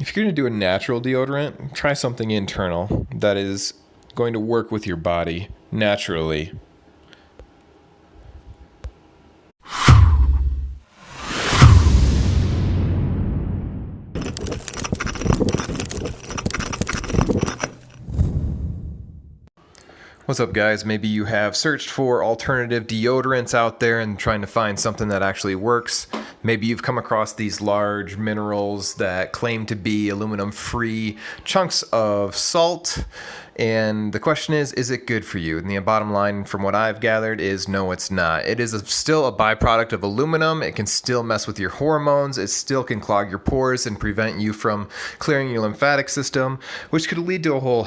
if you're going to do a natural deodorant, try something internal that is going to work with your body naturally. What's up, guys? Maybe you have searched for alternative deodorants out there and trying to find something that actually works. Maybe you've come across these large minerals that claim to be aluminum-free chunks of salt. And the question is it good for you? And the bottom line, from what I've gathered, is no, it's not. It is still a byproduct of aluminum. It can still mess with your hormones. It still can clog your pores and prevent you from clearing your lymphatic system, which could lead to a whole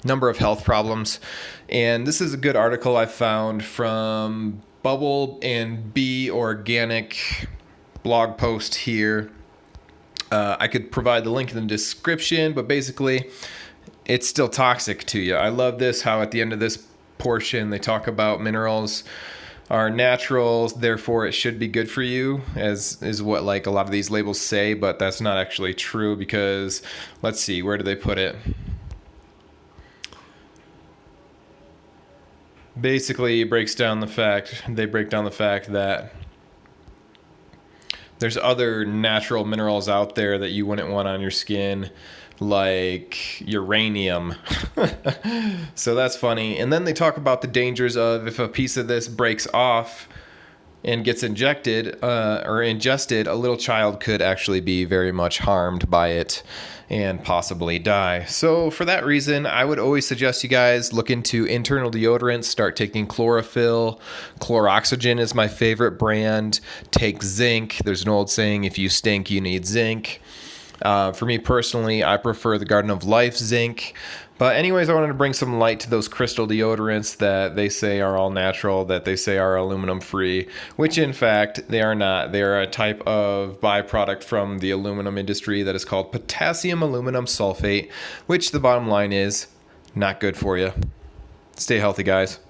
number of health problems. And this is a good article I found from Bubble and Bee Organic blog post here. I could provide the link in the description, but basically it's still toxic to you. I love this, how at the end of this portion they talk about minerals are natural, therefore it should be good for you, as is what like a lot of these labels say, but that's not actually true because, let's see, where do they put it? Basically, they break down the fact that there's other natural minerals out there that you wouldn't want on your skin, like uranium. So that's funny. And then they talk about the dangers of if a piece of this breaks off and gets injected or ingested, a little child could actually be very much harmed by it and possibly die. So for that reason, I would always suggest you guys look into internal deodorants, start taking chlorophyll. Chloroxygen is my favorite brand. Take zinc. There's an old saying, if you stink, you need zinc. For me personally, I prefer the Garden of Life zinc. But anyways, I wanted to bring some light to those crystal deodorants that they say are all natural, that they say are aluminum free, which in fact they are not. They are a type of byproduct from the aluminum industry that is called potassium aluminum sulfate, which the bottom line is not good for you. Stay healthy, guys.